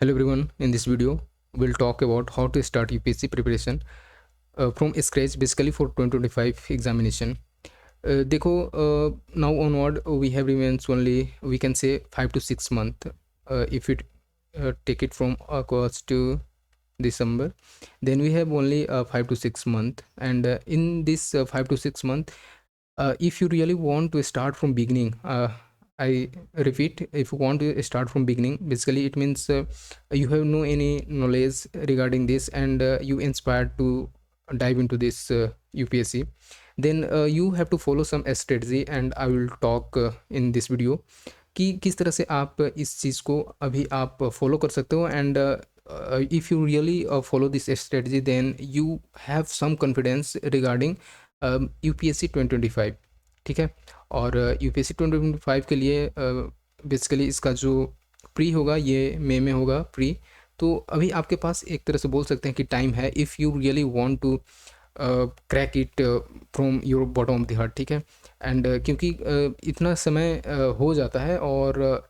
Hello everyone, in this video we'll talk about how to start UPSC preparation from scratch basically for 2025 examination. देखो now onward we have remains only we can say 5 to 6 month if it take it from August to December, then we have only 5 to 6 month, and in this 5 to 6 month, if you really want to start from beginning, I repeat, if you want to start from beginning, basically it means you have no any knowledge regarding this, and you inspired to dive into this UPSC, then you have to follow some strategy, and I will talk in this video कि किस तरह से आप इस चीज़ को अभी आप फॉलो कर सकते हो, and if you really follow this strategy then you have some confidence regarding UPSC 2025, ठीक है। और यूपीएससी 2025 के लिए बेसिकली इसका जो प्री होगा ये मई में होगा प्री, तो अभी आपके पास एक तरह से बोल सकते हैं कि टाइम है if you really want to crack it from your bottom of the heart, ठीक है। एंड क्योंकि इतना समय हो जाता है, और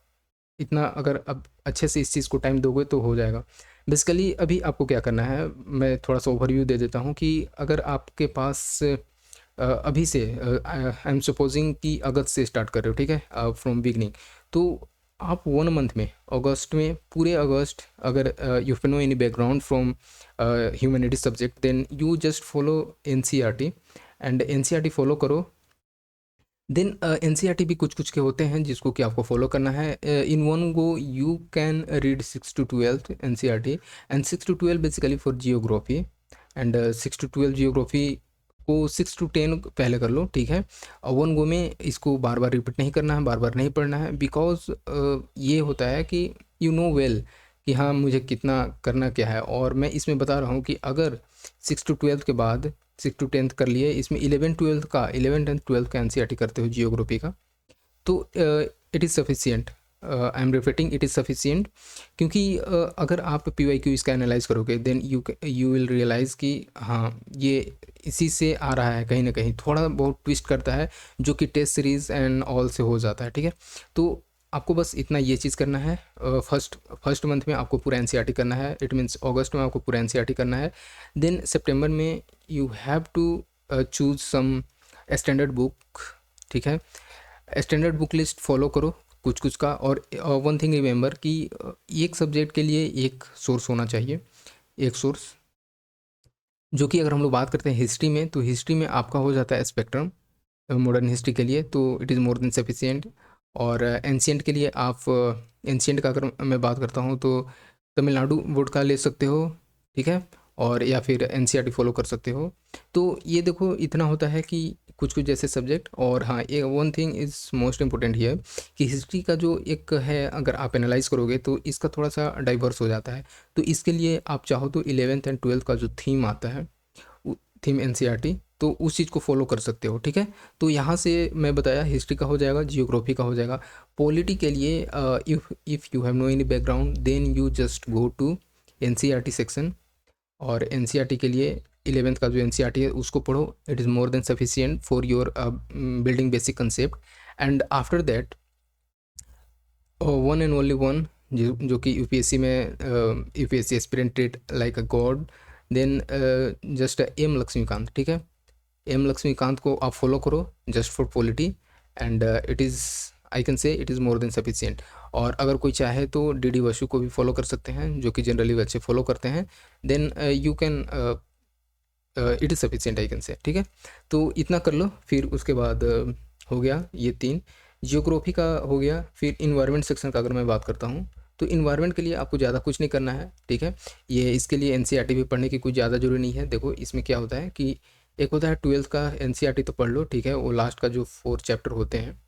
इतना अगर अब अच्छे से इस चीज़ को टाइम दोगे तो हो जाएगा। बेसिकली अभी आपको क्या करना है, मैं थोड़ा सा ओवरव्यू दे देता हूँ कि अगर आपके पास अभी से आई एम सपोजिंग कि अगस्त से स्टार्ट कर रहे हो, ठीक है, फ्रॉम बिगनिंग, तो आप 1 मंथ में अगस्त में पूरे अगस्त अगर you know any background from humanities subject, then you just follow NCERT, and NCERT follow करो। देन एनसीईआरटी भी कुछ कुछ के होते हैं जिसको कि आपको फॉलो करना है। In one go you can read 6 to 12 NCERT, and 6 to 12 basically for geography, and 6 to 12 geography को 6 to 10 पहले कर लो, ठीक है। और वन गो में इसको बार बार रिपीट नहीं करना है, बार बार नहीं पढ़ना है, बिकॉज ये होता है कि यू नो वेल कि हाँ मुझे कितना करना क्या है। और मैं इसमें बता रहा हूँ कि अगर 6 to 12 के बाद 6 to 10 कर लिए, इसमें 11 एंड 12 का एनसीईआरटी करते हो जियोग्राफी का, तो it is sufficient. I am repeating, it is sufficient, क्योंकि अगर आप PYQ इसका एनालाइज करोगे देन यू विल रियलाइज़ कि हाँ ये इसी से आ रहा है, कहीं ना कहीं थोड़ा बहुत ट्विस्ट करता है जो कि टेस्ट सीरीज़ एंड ऑल से हो जाता है, ठीक है। तो आपको बस इतना ये चीज़ करना है। फर्स्ट मंथ में आपको पूरा एनसीईआरटी करना है, इट मीन्स अगस्त में आपको पूरा एनसीईआरटी करना है। देन सितंबर में you have to choose some standard book, ठीक है। स्टैंडर्ड बुक लिस्ट फॉलो करो कुछ कुछ का, और वन थिंग रिमेंबर कि एक सब्जेक्ट के लिए एक सोर्स होना चाहिए, एक सोर्स, जो कि अगर हम लोग बात करते हैं हिस्ट्री में, तो हिस्ट्री में आपका हो जाता है स्पेक्ट्रम मॉडर्न हिस्ट्री के लिए, तो it is more than sufficient. और एंशियंट के लिए आप एंशियंट का अगर मैं बात करता हूँ तो तमिलनाडु बोर्ड का ले सकते हो, ठीक है, और या फिर एनसीईआरटी फॉलो कर सकते हो। तो ये देखो इतना होता है कि कुछ कुछ जैसे सब्जेक्ट। और हाँ, एक one thing is most important here कि हिस्ट्री का जो एक है अगर आप एनालाइज करोगे तो इसका थोड़ा सा डाइवर्स हो जाता है। तो इसके लिए आप चाहो तो 11th एंड 12th का जो थीम आता है, थीम एनसीईआरटी, तो उस चीज़ को फॉलो कर सकते हो, ठीक है। तो यहाँ से मैं बताया हिस्ट्री का हो जाएगा, जियोग्राफी का हो जाएगा। पॉलिटी के लिए if you have no any background then you just go to NCERT section, और एनसीईआरटी के लिए 11th का जो एनसीईआरटी है उसको पढ़ो, it is more than sufficient for your building basic concept. And after that one and only one, जो कि यूपीएससी में UPSC aspirant treat like a god, then just M Laxmikanth, ठीक है। एम लक्ष्मीकांत को आप फॉलो करो just for polity, and it is I can से it is more than sufficient. और अगर कोई चाहे तो डी वसु को भी फॉलो कर सकते हैं, जो कि जनरली बच्चे फॉलो करते हैं, then you can it is sufficient I can say, ठीक है। तो इतना कर लो, फिर उसके बाद हो गया ये 3, जियोग्राफी का हो गया। फिर इन्वायरमेंट सेक्शन का अगर मैं बात करता हूँ तो इन्वायरमेंट के लिए आपको ज़्यादा कुछ नहीं करना है, ठीक है। ये इसके लिए एनसीईआरटी भी पढ़ने की कुछ ज़्यादा जरूरी नहीं है। देखो इसमें क्या होता है कि एक होता है 12th का एनसीईआरटी तो पढ़ लो, ठीक है, वो लास्ट का जो 4 चैप्टर होते हैं,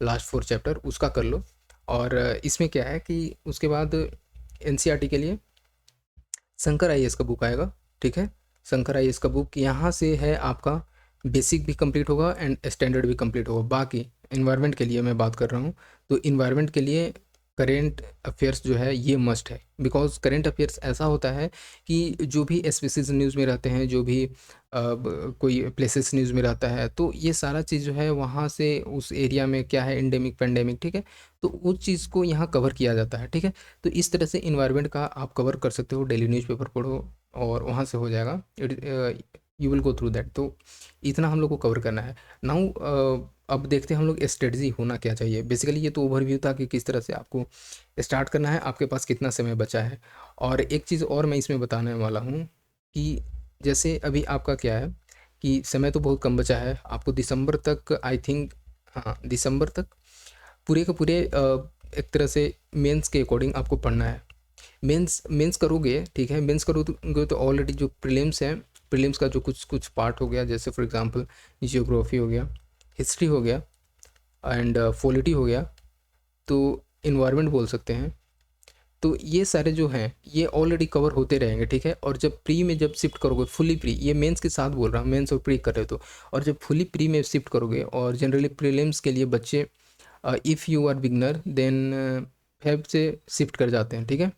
लास्ट 4 चैप्टर उसका कर लो। और इसमें क्या है कि उसके बाद एनसीईआरटी के लिए शंकर आईएएस का बुक आएगा, ठीक है। शंकर आईएएस का बुक यहाँ से है, आपका बेसिक भी कंप्लीट होगा एंड स्टैंडर्ड भी कंप्लीट होगा। बाकी इन्वायरमेंट के लिए मैं बात कर रहा हूँ, तो इन्वायरमेंट के लिए करेंट अफेयर्स जो है ये मस्ट है, बिकॉज करेंट अफेयर्स ऐसा होता है कि जो भी स्पीसीज न्यूज़ में रहते हैं, जो भी कोई प्लेसेस न्यूज़ में रहता है, तो ये सारा चीज़ जो है वहाँ से उस एरिया में क्या है, एंडेमिक पेंडेमिक, ठीक है, तो उस चीज़ को यहाँ कवर किया जाता है, ठीक है। तो इस तरह से इन्वायरमेंट का आप कवर कर सकते हो, डेली न्यूज़पेपर पढ़ो और वहाँ से हो जाएगा, you will go through that. तो इतना हम लोग को कवर करना है। नाउ अब देखते हैं हम लोग स्ट्रेटजी होना क्या चाहिए। बेसिकली ये तो ओवरव्यू था कि किस तरह से आपको स्टार्ट करना है, आपके पास कितना समय बचा है। और एक चीज़ और मैं इसमें बताने वाला हूँ कि जैसे अभी आपका क्या है कि समय तो बहुत कम बचा है, आपको दिसंबर तक आई थिंक, हाँ दिसंबर तक पूरे के पूरे एक तरह से मेंस के अकॉर्डिंग आपको पढ़ना है। मेंस मेंस करोगे, ठीक है, मेंस करोगे तो ऑलरेडी जो प्रीलिम्स है, प्रीलिम्स का जो कुछ कुछ पार्ट हो गया, जैसे फॉर एग्जांपल जियोग्राफी हो गया, हिस्ट्री हो गया एंड पॉलिटी हो गया, तो इन्वायरमेंट बोल सकते हैं, तो ये सारे जो हैं ये ऑलरेडी कवर होते रहेंगे, ठीक है। और जब प्री में जब शिफ्ट करोगे, फुली प्री, ये मेंस के साथ बोल रहा हूँ, मेंस और प्री कर रहे हो, तो और जब फुली प्री में शिफ्ट करोगे, और जनरली प्रीलिम्स के लिए बच्चे if you are beginner then फेब से शिफ्ट कर जाते हैं, ठीक है,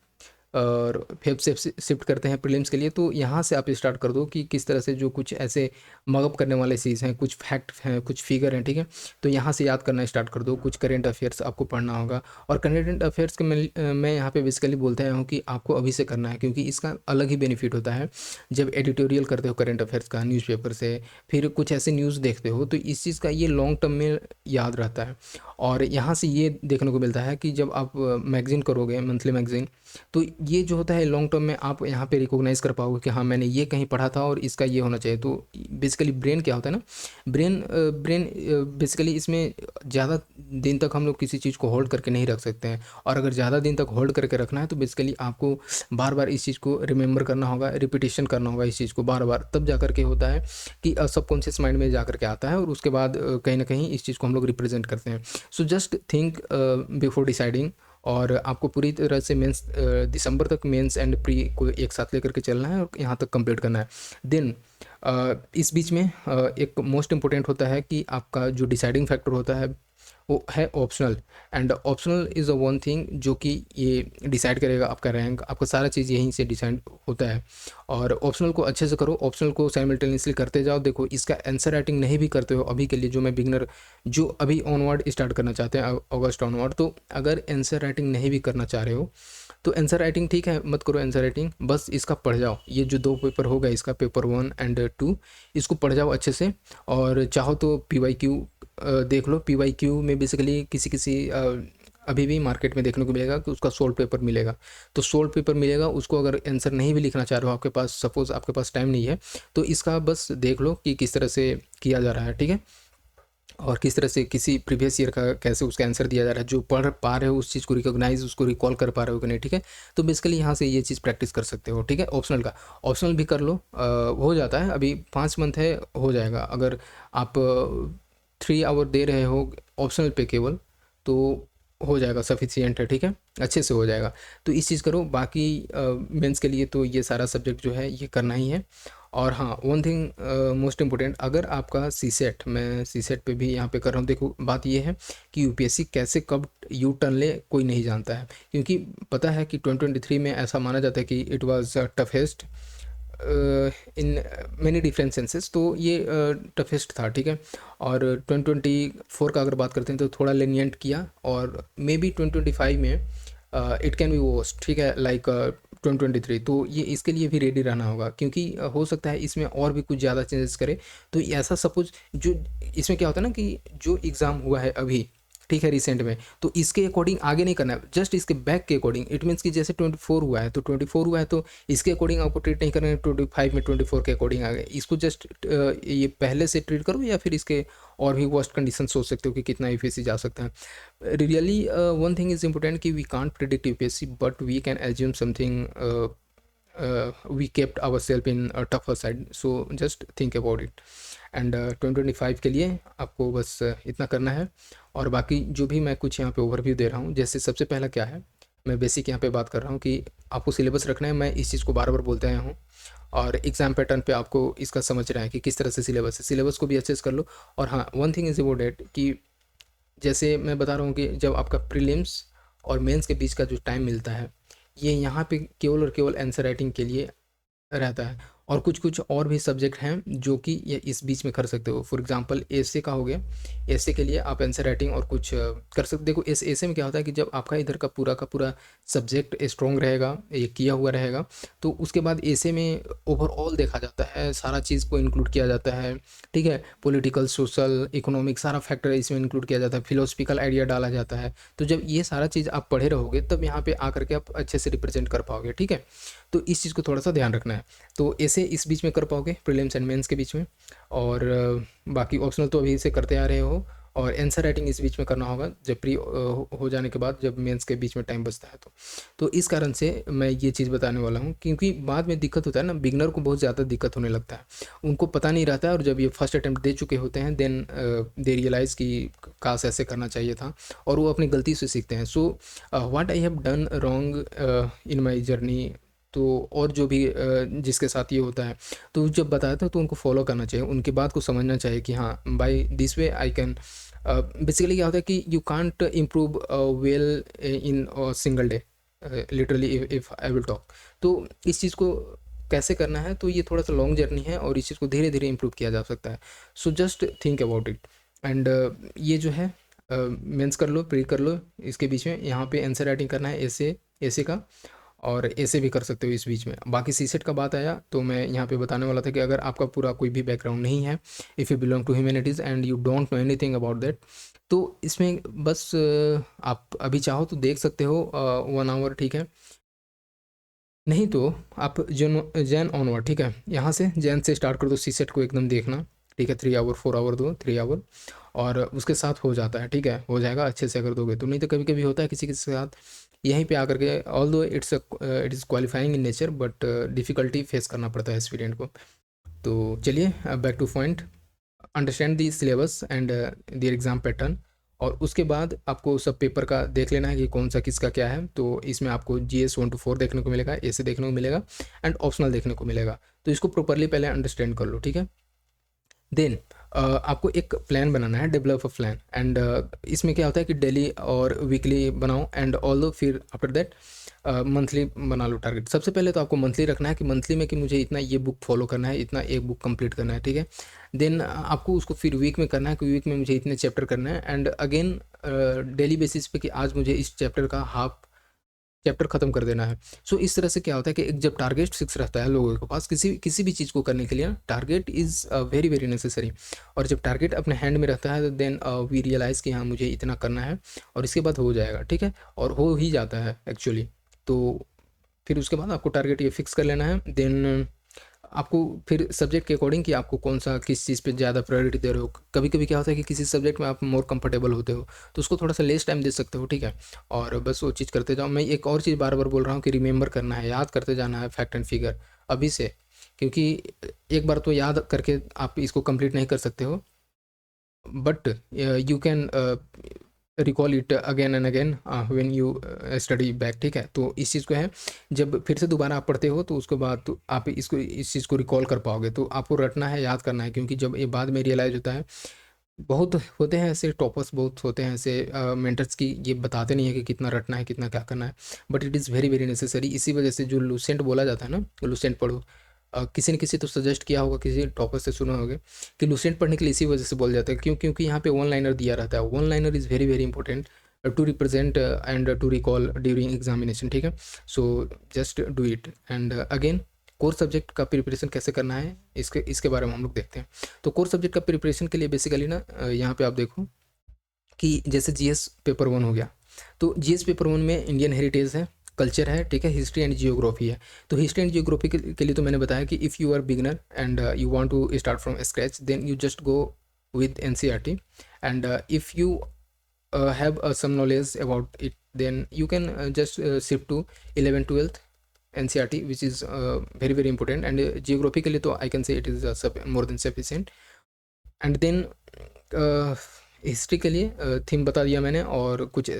और फेब से शिफ्ट करते हैं प्रीलिम्स के लिए। तो यहाँ से आप स्टार्ट कर दो कि किस तरह से जो कुछ ऐसे मगअप करने वाले चीज़ हैं, कुछ फैक्ट हैं, कुछ फिगर हैं, ठीक है, तो यहाँ से याद करना स्टार्ट कर दो। कुछ करेंट अफेयर्स आपको पढ़ना होगा, और करेंट अफेयर्स के मैं यहाँ पे बेसिकली बोलते आया हूँ कि आपको अभी से करना है, क्योंकि इसका अलग ही बेनिफिट होता है। जब एडिटोरियल करते हो करेंट अफेयर्स का न्यूज़पेपर से, फिर कुछ ऐसे न्यूज़ देखते हो, तो इस चीज़ का ये लॉन्ग टर्म में याद रहता है। और यहाँ से ये देखने को मिलता है कि जब आप मैगज़ीन करोगे, मंथली मैगज़ीन, तो ये जो होता है लॉन्ग टर्म में आप यहाँ पे रिकॉग्नाइज़ कर पाओगे कि हाँ मैंने ये कहीं पढ़ा था और इसका ये होना चाहिए। तो बेसिकली ब्रेन क्या होता है ना, ब्रेन बेसिकली इसमें ज़्यादा दिन तक हम लोग किसी चीज़ को होल्ड करके नहीं रख सकते हैं, और अगर ज़्यादा दिन तक होल्ड करके रखना है तो बेसिकली आपको बार बार इस चीज़ को रिमेंबर करना होगा, रिपीटेशन करना होगा इस चीज़ को बार बार, तब जा करके होता है कि सबकॉन्शियस माइंड में जा करके आता है, और उसके बाद कहीं ना कहीं इस चीज़ को हम लोग रिप्रेजेंट करते हैं। So just think before deciding. और आपको पूरी तरह से मेंस दिसंबर तक मेंस एंड प्री को एक साथ लेकर के चलना है और यहाँ तक कंप्लीट करना है। देन इस बीच में एक मोस्ट इम्पोर्टेंट होता है कि आपका जो डिसाइडिंग फैक्टर होता है वो है optional. And optional is a one thing जो कि ये डिसाइड करेगा आपका रैंक, आपका सारा चीज़ यहीं से डिसाइड होता है। और ऑप्शनल को अच्छे से करो, ऑप्शनल को साइमल्टेनियसली करते जाओ। देखो इसका आंसर राइटिंग नहीं भी करते हो अभी के लिए, जो मैं बिगनर जो अभी ऑनवर्ड स्टार्ट करना चाहते हैं अगस्त ऑनवर्ड, तो अगर आंसर राइटिंग नहीं भी करना चाह रहे हो तो आंसर राइटिंग ठीक है, मत करो आंसर राइटिंग, बस इसका पढ़ जाओ। ये जो 2 पेपर होगा इसका, पेपर 1 एंड 2, इसको पढ़ जाओ अच्छे से। और चाहो तो PYQ देख लो। PYQ में बेसिकली किसी किसी अभी भी मार्केट में देखने को मिलेगा कि उसका सोल्ड पेपर मिलेगा, तो सोल्ड पेपर मिलेगा, उसको अगर आंसर नहीं भी लिखना चाह रहे हो, आपके पास सपोज़ आपके पास टाइम नहीं है, तो इसका बस देख लो कि किस तरह से किया जा रहा है, ठीक है, और किस तरह से किसी प्रीवियस ईयर का कैसे उसका आंसर दिया जा रहा है, जो पढ़ पा रहे हो उस चीज़ को रिकॉग्नाइज, उसको रिकॉल कर पा रहे हो कि नहीं, ठीक है। तो बेसिकली यहाँ से ये चीज़ प्रैक्टिस कर सकते हो, ठीक है। ऑप्शनल का ऑप्शनल भी कर लो, हो जाता है, अभी 5 मंथ है, हो जाएगा। अगर आप 3 आवर दे रहे हो ऑप्शनल पे केवल, तो हो जाएगा, सफिशियंट है, ठीक है, अच्छे से हो जाएगा। तो इस चीज़ करो। बाकी मेंस के लिए तो ये सारा सब्जेक्ट जो है ये करना ही है। और हाँ, वन थिंग मोस्ट इम्पोर्टेंट, अगर आपका सीसेट, मैं सीसेट पे भी यहाँ पे कर रहा हूँ, देखो बात ये है कि यूपीएससी कैसे कब यू टर्न ले कोई नहीं जानता है, क्योंकि पता है कि 2023 में ऐसा माना जाता है कि it was toughest in many different senses, तो ये टफेस्ट था, ठीक है। और 2024 का अगर बात करते हैं तो थोड़ा lenient किया, और मे बी 2025 में इट कैन बी वर्स्ट, ठीक है, लाइक 2023। तो ये इसके लिए भी रेडी रहना होगा, क्योंकि हो सकता है इसमें और भी कुछ ज़्यादा चेंजेस करे। तो ऐसा सपोज जो इसमें क्या होता है ना कि जो एग्ज़ाम हुआ है अभी, ठीक है, रिसेंट में, तो इसके अकॉर्डिंग आगे नहीं करना है, जस्ट इसके बैक के अकॉर्डिंग। इट मीन्स कि जैसे 24 हुआ है तो 24 हुआ है तो इसके अकॉर्डिंग आपको ट्रीट नहीं करना है, 25 में 24 के अकॉर्डिंग आ गए, इसको जस्ट ये पहले से ट्रीट करो, या फिर इसके और भी वर्स्ट कंडीशन सोच सकते हो कि कितना यूपीएससी जा सकता है। Really one thing is important कि we can't predict UPSC, but we can assume something, we kept ourselves in a tougher side, so just think about it। And 2025 के लिए आपको बस इतना करना है। और बाकी जो भी मैं कुछ यहाँ पे ओवरव्यू दे रहा हूँ, जैसे सबसे पहला क्या है, मैं बेसिक यहाँ पे बात कर रहा हूँ कि आपको सिलेबस रखना है, मैं इस चीज़ को बार बार बोलते आया हूँ। और एग्ज़ाम पैटर्न पे आपको इसका समझ रहा है कि किस तरह से सिलेबस है, सिलेबस को भी अच्छे से कर लो। और हाँ, वन थिंग इज़ इम्पोर्टेंट कि जैसे मैं बता रहा हूँ कि जब आपका प्रीलिम्स और मेंस के बीच का जो टाइम मिलता है ये यहाँ पे केवल और केवल आंसर राइटिंग के लिए रहता है। और कुछ कुछ और भी सब्जेक्ट हैं जो कि ये इस बीच में कर सकते हो। फॉर एग्जांपल एसे का हो गया, एसे के लिए आप आंसर राइटिंग और कुछ कर सकते। देखो इस एसे में क्या होता है कि जब आपका इधर का पूरा सब्जेक्ट स्ट्रॉन्ग रहेगा, ये किया हुआ रहेगा, तो उसके बाद एसे में ओवरऑल देखा जाता है, सारा चीज़ को इंक्लूड किया जाता है, ठीक है। पॉलिटिकल, सोशल, इकोनॉमिक सारा फैक्टर इसमें इंक्लूड किया जाता है, फिलोसफिकल आइडिया डाला जाता है। तो जब ये सारा चीज़ आप पढ़े रहोगे तब यहाँ पे आकर के आप अच्छे से रिप्रेजेंट कर पाओगे, ठीक है। तो इस चीज़ को थोड़ा सा ध्यान रखना है। तो ऐसे इस बीच में कर पाओगे प्रीलिम्स एंड मेंस के बीच में, और बाकी ऑप्शनल तो अभी से करते आ रहे हो, और आंसर राइटिंग इस बीच में करना होगा जब प्री हो जाने के बाद, जब मेंस के बीच में टाइम बचता है तो इस कारण से मैं ये चीज़ बताने वाला हूँ, क्योंकि बाद में दिक्कत होता है ना, बिगनर को बहुत ज़्यादा दिक्कत होने लगता है, उनको पता नहीं रहता है, और जब ये फर्स्ट अटैम्प्ट दे चुके होते हैं देन दे रियलाइज़ कि काश ऐसे करना चाहिए था, और वो अपनी गलती से सीखते हैं। So what I have done wrong in my journey, तो और जो भी जिसके साथ ये होता है, तो जब बताया था तो उनको फॉलो करना चाहिए, उनकी बात को समझना चाहिए कि हाँ by this way I can. Basically क्या होता है कि you can't improve well in single day, literally if I will talk. तो इस चीज़ को कैसे करना है, तो ये थोड़ा सा लॉन्ग जर्नी है, और इस चीज़ को धीरे धीरे इम्प्रूव किया जा सकता है। So just think about it. And ये जो है मेंस कर लो, प्री कर लो, इसके बीच में यहाँ पे आंसर राइटिंग करना है ऐसे ऐसे का, और ऐसे भी कर सकते हो इस बीच में। बाकी सीसेट का बात आया तो मैं यहाँ पे बताने वाला था कि अगर आपका पूरा कोई भी बैकग्राउंड नहीं है, if you belong to humanities and you don't know anything about that, तो इसमें बस आप अभी चाहो तो देख सकते हो 1 आवर, ठीक है। नहीं तो आप जैन ऑनवर्ड, ठीक है, यहाँ से जैन से स्टार्ट कर दो सीसेट को एकदम देखना, ठीक है। 3 आवर 4 आवर दो, 3 आवर, और उसके साथ हो जाता है, ठीक है, हो जाएगा अच्छे से अगर दोगे तो। नहीं तो कभी कभी होता है किसी के साथ यहीं पे आकर के, although it is qualifying in nature, but difficulty face करना पड़ता है स्टूडेंट को। तो चलिए back to point, understand the syllabus and their exam pattern, और उसके बाद आपको सब पेपर का देख लेना है कि कौन सा किसका क्या है। तो इसमें आपको GS 1 to 4 देखने को मिलेगा, ऐसे देखने को मिलेगा, एंड ऑप्शनल देखने को मिलेगा। तो इसको प्रॉपरली पहले अंडरस्टैंड कर लो, ठीक है। देन आपको एक प्लान बनाना है, डेवलप अ प्लान, एंड इसमें क्या होता है कि डेली और वीकली बनाओ, एंड ऑल्दो फिर आफ्टर दैट मंथली बना लो टारगेट। सबसे पहले तो आपको मंथली रखना है कि मंथली में कि मुझे इतना ये बुक फॉलो करना है, इतना एक बुक कंप्लीट करना है, ठीक है। देन आपको उसको फिर वीक में करना है कि वीक में मुझे इतने चैप्टर करना है, एंड अगेन डेली बेसिस पे कि आज मुझे इस चैप्टर का हाफ चैप्टर खत्म कर देना है। सो इस तरह से क्या होता है कि एक जब टारगेट फिक्स रहता है लोगों के पास किसी किसी भी चीज़ को करने के लिए ना, target is very very necessary. और जब टारगेट अपने हैंड में रहता है तो देन वी रियलाइज़ कि हाँ मुझे इतना करना है, और इसके बाद हो जाएगा, ठीक है, और हो ही जाता है एक्चुअली। तो फिर उसके बाद आपको टारगेट ये फिक्स कर लेना है। देन आपको फिर सब्जेक्ट के अकॉर्डिंग कि आपको कौन सा किस चीज़ पे ज़्यादा प्रायोरिटी दे रहे हो। कभी कभी क्या होता है कि किसी सब्जेक्ट में आप मोर कंफर्टेबल होते हो तो उसको थोड़ा सा लेस टाइम दे सकते हो, ठीक है, और बस वो चीज़ करते जाओ। मैं एक और चीज़ बार बार बोल रहा हूँ कि रिमेंबर करना है, याद करते जाना है फैक्ट एंड फिगर अभी से, क्योंकि एक बार तो याद करके आप इसको कंप्लीट नहीं कर सकते हो, but you can recall it again and again when you study back, ठीक है। तो इस चीज़ को है, जब फिर से दोबारा आप पढ़ते हो तो उसके बाद तो आप इसको इस चीज़ को रिकॉल कर पाओगे। तो आपको रटना है, याद करना है, क्योंकि जब ये बाद में रियलाइज़ होता है, बहुत होते हैं ऐसे टॉपर्स, बहुत होते हैं ऐसे मेंटर्स की ये बताते नहीं है कि कितना रटना है, कितना क्या करना है, but it is very very necessary. इसी वजह से जो लूसेंट बोला जाता है ना, लूसेंट पढ़ो, किसी न किसी तो सजेस्ट किया होगा, किसी टॉपर से सुना होगा कि लूसेंट पढ़ने के लिए इसी वजह से बोल जाता है, क्यों, क्योंकि यहाँ पे वन लाइनर दिया रहता है। One liner is very very important to represent and to recall during examination, ठीक है। So just do it. And again core subject का प्रिपरेशन कैसे करना है इसके बारे में हम लोग देखते हैं। तो कोर सब्जेक्ट का प्रिपरेशन के लिए बेसिकली ना यहाँ पे आप देखो कि जैसे GS पेपर 1 हो गया, तो GS पेपर 1 में इंडियन हेरिटेज है, कल्चर है, ठीक है, हिस्ट्री एंड जियोग्राफी है। तो हिस्ट्री एंड जियोग्राफी के लिए तो मैंने बताया कि if you are beginner and you want to start from scratch, then you just go with NCERT, and if you have some knowledge about it, then you can just shift to 11 12th NCERT, which is very very important, and geography के लिए तो I can say it is more than sufficient. And then history के लिए theme बता दिया मैंने, और कुछ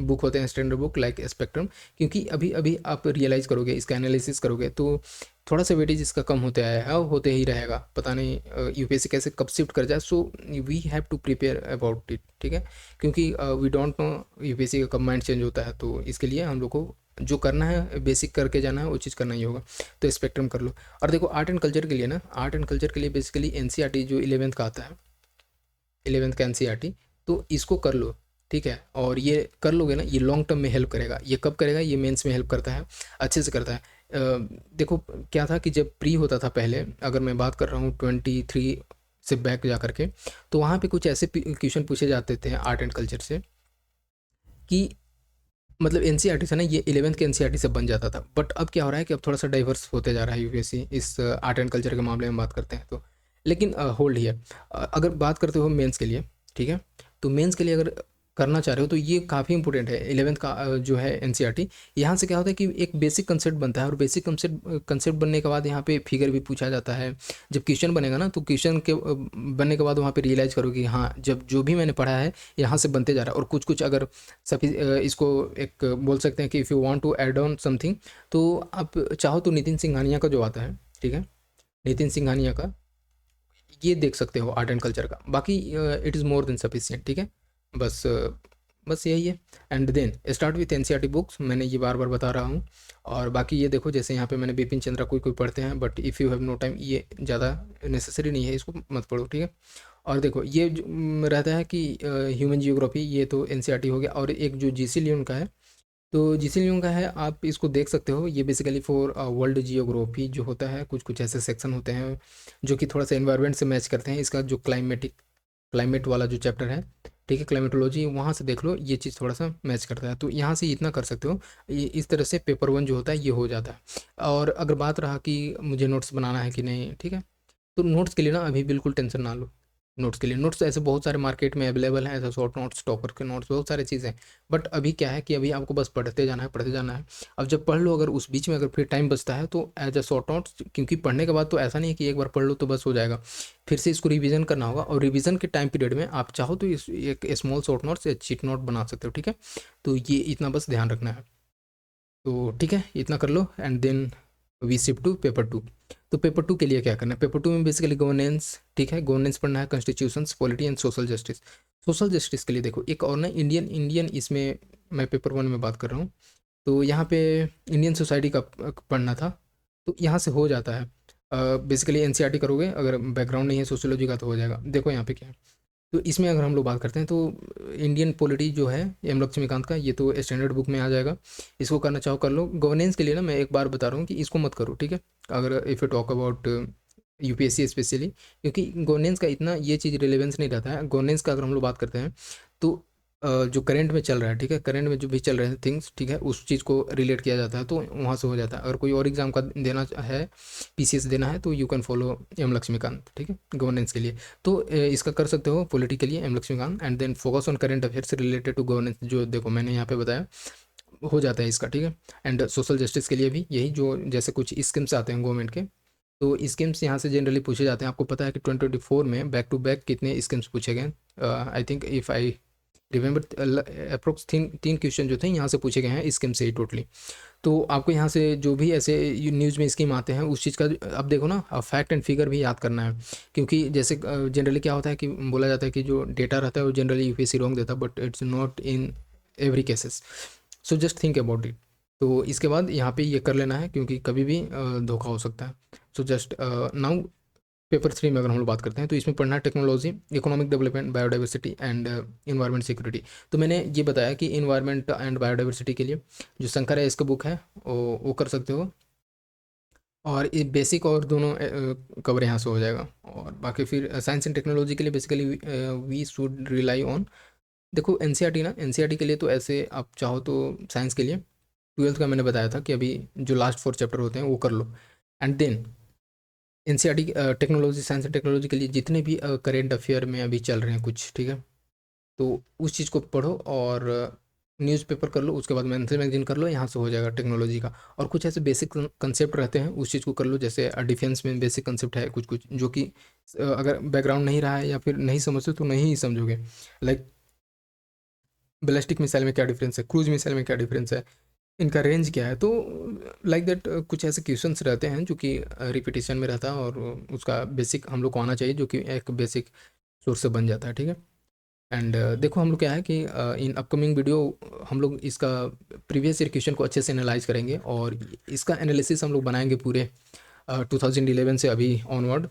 बुक होते हैं स्टैंडर्ड बुक लाइक स्पेक्ट्रम, क्योंकि अभी अभी आप रियलाइज़ करोगे, इसका एनालिसिस करोगे, तो थोड़ा सा वेटेज इसका कम होते आया है और होते ही रहेगा, पता नहीं यूपीएससी कैसे कब शिफ्ट कर जाए। So we have to prepare about it, ठीक है, क्योंकि वी डोंट नो यूपीएससी का कब माइंड चेंज होता है। तो इसके लिए हम लोग को जो करना है बेसिक करके जाना है, वो चीज़ करना ही होगा। तो स्पेक्ट्रम कर लो। और देखो आर्ट एंड कल्चर के लिए ना, आर्ट एंड कल्चर के लिए बेसिकली एनसीईआरटी जो 11th का आता है, 11th का एनसीईआरटी, तो इसको कर लो, ठीक है। और ये कर लोगे ना, ये लॉन्ग टर्म में हेल्प करेगा। ये कब करेगा, ये मेंस में हेल्प करता है, अच्छे से करता है। देखो क्या था कि जब प्री होता था पहले, अगर मैं बात कर रहा हूँ 23 से बैक जा करके, तो वहाँ पे कुछ ऐसे क्वेश्चन पूछे जाते थे आर्ट एंड कल्चर से कि मतलब एनसीईआरटी से ना, ये 11th के एनसीईआरटी से बन जाता था। बट अब क्या हो रहा है कि अब थोड़ा सा डाइवर्स होते जा रहा है यूपीएससी इस आर्ट एंड कल्चर के मामले में बात करते हैं तो। लेकिन होल्ड ही है, अगर बात करते हो मेंस के लिए, ठीक है, तो मेंस के लिए अगर करना चाह रहे हो तो ये काफ़ी इंपॉर्टेंट है 11th का जो है एनसीईआरटी। यहाँ से क्या होता है कि एक बेसिक कंसेप्ट बनता है, और बेसिक कंसेप्ट बनने के बाद यहाँ पे फिगर भी पूछा जाता है। जब क्वेश्चन बनेगा ना, तो क्वेश्चन के बनने के बाद वहाँ पे रियलाइज़ करोगे कि हाँ, जब जो भी मैंने पढ़ा है यहाँ से बनते जा रहा है। और कुछ कुछ अगर सभी इसको एक बोल सकते हैं कि if you want to add on something, तो आप चाहो तो नितिन सिंघानिया का जो आता है, ठीक है, नितिन सिंघानिया का ये देख सकते हो आर्ट एंड कल्चर का। बाकी it is more than sufficient, ठीक है। बस बस यही है। And then start with NCERT books, मैंने ये बार बार बता रहा हूँ। और बाकी ये देखो, जैसे यहाँ पे मैंने बिपिन चंद्रा कोई कोई पढ़ते हैं, but if you have no time, ये ज़्यादा नेसेसरी नहीं है, इसको मत पढ़ो, ठीक है। और देखो ये जो, रहता है कि ह्यूमन जियोग्राफी, ये तो एनसीईआरटी हो गया। और एक जो जीसी लियोन का है, तो जिस लियोन का है आप इसको देख सकते हो। ये बेसिकली फॉर वर्ल्ड जियोग्राफी जो होता है, कुछ कुछ ऐसे सेक्शन होते हैं जो कि थोड़ा सा एनवायरनमेंट से मैच करते हैं। इसका जो क्लाइमेट वाला जो चैप्टर है, ठीक है, क्लाइमेटोलॉजी, वहाँ से देख लो, ये चीज़ थोड़ा सा मैच करता है। तो यहाँ से इतना कर सकते हो। इस तरह से पेपर 1 जो होता है ये हो जाता है। और अगर बात रहा कि मुझे नोट्स बनाना है कि नहीं, ठीक है, तो नोट्स के लिए ना अभी बिल्कुल टेंशन ना लो। नोट्स के लिए, नोट्स ऐसे बहुत सारे मार्केट में अवेलेबल हैं, ऐसे शॉर्ट नोट्स, टॉपर के नोट्स, बहुत सारी चीज़ें हैं। बट अभी क्या है कि अभी आपको बस पढ़ते जाना है, पढ़ते जाना है। अब जब पढ़ लो, अगर उस बीच में अगर फिर टाइम बचता है, तो एज अ शॉर्ट नोट्स, क्योंकि पढ़ने के बाद तो ऐसा नहीं है कि एक बार पढ़ लो तो बस हो जाएगा, फिर से इसको रिवीजन करना होगा। और रिवीजन के टाइम पीरियड में आप चाहो तो इस एक स्मॉल शॉर्ट नोट्स या चीट नोट बना सकते हो, ठीक है। तो ये इतना बस ध्यान रखना है। तो ठीक है, इतना कर लो। And then we shift to paper 2। तो पेपर 2 के लिए क्या करना है, पेपर 2 में बेसिकली गवर्नेंस, ठीक है, गवर्नेंस पढ़ना है, constitutions, polity and social justice. Social justice के लिए देखो एक और ना, इंडियन इंडियन इसमें मैं पेपर 1 में बात कर रहा हूँ। तो यहाँ पे इंडियन सोसाइटी का पढ़ना था, तो यहाँ से हो जाता है। बेसिकली एनसीईआरटी करोगे, अगर बैकग्राउंड नहीं है सोशियोलॉजी का तो हो जाएगा। देखो यहाँ पे क्या है, तो इसमें अगर हम लोग बात करते हैं तो इंडियन पॉलिटी जो है एम लक्ष्मीकांत का, ये तो स्टैंडर्ड बुक में आ जाएगा। इसको करना चाहो कर लो। गवर्नेंस के लिए ना मैं एक बार बता रहा हूँ कि इसको मत करो, ठीक है, अगर if you talk about UPSC specially, क्योंकि गवर्नेंस का इतना ये चीज़ रिलेवेंस नहीं रहता है। गवर्नेंस का अगर हम लोग बात करते हैं तो जो करंट में चल रहा है, ठीक है, करंट में जो भी चल रहे हैं थिंग्स, ठीक है, उस चीज़ को रिलेट किया जाता है, तो वहाँ से हो जाता है। अगर कोई और एग्जाम का देना है, पीसीएस देना है, तो you can follow M Laxmikanth, ठीक है, गवर्नेंस के लिए। तो इसका कर सकते हो पॉलिटी के लिए M Laxmikanth. And then focus on current affairs related to governance, जो देखो मैंने यहाँ पे बताया, हो जाता है इसका, ठीक है। एंड सोशल जस्टिस के लिए भी यही, जो जैसे कुछ स्कीम्स आते हैं गवर्नमेंट के, तो स्कीम्स यहाँ से जनरली पूछे जाते हैं। आपको पता है कि 2024 में बैक टू बैक कितने स्कीम्स पूछे गए। I think if I remember approx तीन क्वेश्चन जो थे यहाँ से पूछे गए हैं स्कीम से ही टोटली। तो आपको यहाँ से जो भी ऐसे न्यूज़ में स्कीम आते हैं, उस चीज़ का अब देखो ना, फैक्ट एंड फिगर भी याद करना है। क्योंकि जैसे जनरली क्या होता है कि बोला जाता है कि जो डेटा रहता है वो जनरली यूपीएससी रॉन्ग देता है, but it's not in every cases. So just think about it. तो इसके बाद यहाँ पे ये कर लेना है, क्योंकि कभी भी धोखा हो सकता है। सो जस्ट नाउ पेपर 3 में अगर हम लोग बात करते हैं, तो इसमें पढ़ना है technology, economic development, biodiversity and environment security. तो मैंने ये बताया कि इन्वायरमेंट एंड बायोडाइवर्सिटी के लिए जो शंकर है इसका बुक है, वो कर सकते हो। और ये बेसिक और दोनों कवर यहाँ से हो जाएगा। और बाकी फिर साइंस एंड टेक्नोलॉजी के लिए basically we should rely on, देखो एनसीईआरटी ना, एनसीईआरटी के लिए तो ऐसे आप चाहो तो साइंस के लिए 12th का मैंने बताया था कि अभी जो लास्ट 4 चैप्टर होते हैं वो कर लो। And then NCERT technology, science and technology के लिए जितने भी करेंट अफेयर में अभी चल रहे हैं कुछ, ठीक है, तो उस चीज़ को पढ़ो। और न्यूज़पेपर कर लो, उसके बाद मंथली मैगजीन कर लो, यहाँ से हो जाएगा टेक्नोलॉजी का। और कुछ ऐसे बेसिक कंसेप्ट रहते हैं, उस चीज़ को कर लो। जैसे डिफेंस में बेसिक कंसेप्ट है कुछ कुछ, जो कि अगर बैकग्राउंड नहीं रहा है या फिर नहीं समझते तो नहीं ही समझोगे। लाइक बैलिस्टिक मिसाइल में क्या डिफरेंस है, क्रूज मिसाइल में क्या डिफरेंस है, इनका रेंज क्या है? तो लाइक दैट कुछ ऐसे क्वेश्चंस रहते हैं जो कि रिपीटिशन में रहता है और उसका बेसिक हम लोग को आना चाहिए, जो कि एक बेसिक सोर्स से बन जाता है, ठीक है। एंड देखो हम लोग क्या है कि इन अपकमिंग वीडियो हम लोग इसका प्रीवियस ईयर क्वेश्चन को अच्छे से एनालाइज करेंगे और इसका एनालिसिस हम लोग बनाएंगे पूरे 2011 से अभी ऑनवर्ड।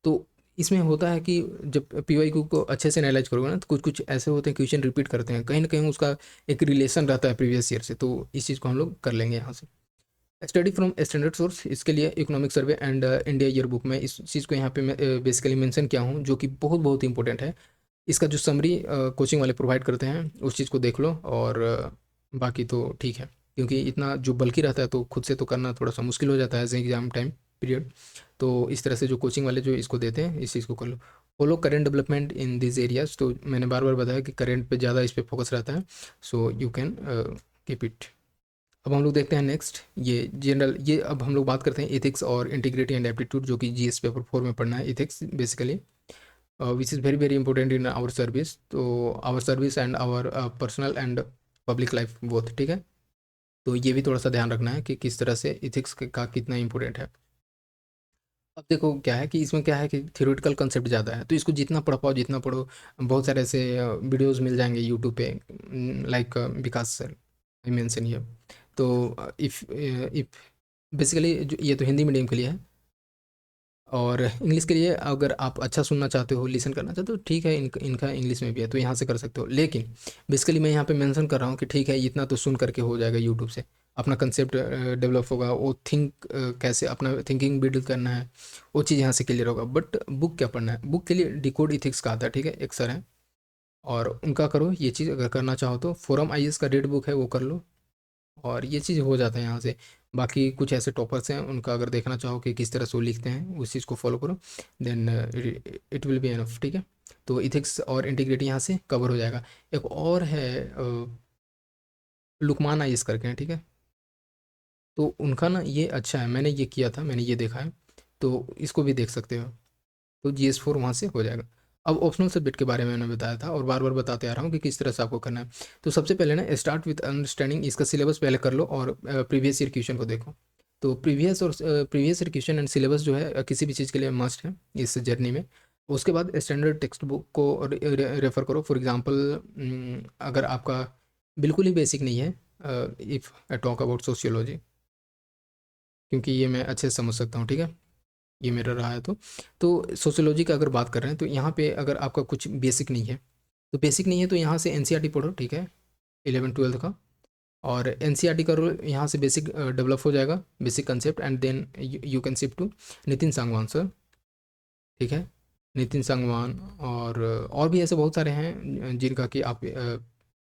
तो इसमें होता है कि जब पीवाईक्यू को अच्छे से एनालाइज करोगे ना, तो कुछ कुछ ऐसे होते हैं क्वेश्चन रिपीट करते हैं, कहीं ना कहीं उसका एक रिलेशन रहता है प्रीवियस ईयर से, तो इस चीज़ को हम लोग कर लेंगे यहाँ से। स्टडी फ्रॉम स्टैंडर्ड सोर्स, इसके लिए economic survey and India year book में इस चीज़ को यहाँ पे मैं बेसिकली मेंशन किया हूँ, जो कि बहुत बहुत इंपॉर्टेंट है। इसका जो समरी कोचिंग वाले प्रोवाइड करते हैं उस चीज़ को देख लो, और बाकी तो ठीक है, क्योंकि इतना जो बल्कि रहता है तो खुद से तो करना थोड़ा सा मुश्किल हो जाता है एज एग्जाम टाइम पीरियड। तो इस तरह से जो कोचिंग वाले जो इसको देते हैं इस चीज़ को कर लो। Follow current development in this areas, तो मैंने बार बार बताया कि करेंट पे ज़्यादा इस पर फोकस रहता है, so you can keep it. अब हम लोग देखते हैं नेक्स्ट, ये जनरल, ये अब हम लोग बात करते हैं एथिक्स और इंटीग्रिटी एंड एप्टीट्यूड, जो कि जीएस पेपर 4 में पढ़ना है। Ethics basically which is very very important in our service, तो our service and our personal and public life both, ठीक है। तो ये भी थोड़ा सा ध्यान रखना है कि किस तरह से इथिक्स का कितना इंपॉर्टेंट है। अब देखो क्या है कि इसमें क्या है कि थ्योरेटिकल कंसेप्ट ज़्यादा है, तो इसको जितना पढ़ पाओ जितना पढ़ो, बहुत सारे ऐसे वीडियोस मिल जाएंगे यूट्यूब पे, like Vikas sir I mention here. तो इफ़ बेसिकली ये तो हिंदी मीडियम के लिए है, और इंग्लिश के लिए अगर आप अच्छा सुनना चाहते हो, लिसन करना चाहते हो, ठीक है, इनका इंग्लिश में भी है तो यहाँ से कर सकते हो। लेकिन बेसिकली मैं यहाँ पे मेंशन कर रहा हूँ कि ठीक है इतना तो सुन करके हो जाएगा यूट्यूब से, अपना कंसेप्ट डेवलप होगा, वो कैसे अपना थिंकिंग बिल्ड करना है, वो चीज़ यहाँ से क्लियर होगा। बट बुक क्या पढ़ना है, बुक के लिए डिकोड इथिक्स का आता है, ठीक है, एक सर है, और उनका करो ये चीज़ अगर करना चाहो तो। फोरम आईएएस का रेड बुक है वो कर लो, और ये चीज़ हो जाता है यहाँ से। बाकी कुछ ऐसे टॉपर्स हैं उनका अगर देखना चाहो कि किस तरह से वो लिखते हैं उस चीज़ को फॉलो करो, then it will be enough, ठीक है। तो इथिक्स और इंटीग्रिटी यहाँ से कवर हो जाएगा। एक और है लुकमान आइस करके हैं, ठीक है, तो उनका ना ये अच्छा है, मैंने ये किया था, मैंने ये देखा है, तो इसको भी देख सकते हो। तो GS4 वहाँ से हो जाएगा। अब ऑप्शनल सब्जेक्ट के बारे में मैंने बताया था और बार बार बताते आ रहा हूँ कि किस तरह से आपको करना है। तो सबसे पहले ना स्टार्ट विथ अंडरस्टैंडिंग, इसका सिलेबस पहले कर लो और प्रीवियस ईयर क्वेश्चन को देखो। तो previous year question and syllabus जो है किसी भी चीज़ के लिए मस्ट है इस जर्नी में। उसके बाद स्टैंडर्ड टेक्स्ट बुक को रेफ़र करो। फॉर एग्जांपल अगर आपका बिल्कुल ही बेसिक नहीं है, if I talk about sociology, क्योंकि ये मैं अच्छे से समझ सकता हूँ, ठीक है, ये मेरा रहा है। तो सोशियोलॉजी का अगर बात कर रहे हैं तो यहाँ पे अगर आपका कुछ बेसिक नहीं है, तो बेसिक नहीं है तो यहाँ से एनसीईआरटी पढ़ो, ठीक है, 11th 12th का। और एनसीईआरटी का रोल यहाँ से बेसिक डेवलप हो जाएगा, basic concept, and then you can shift to Nitin Sangwan sir, ठीक है, नितिन सांगवान। और भी ऐसे बहुत सारे हैं जिनका कि आप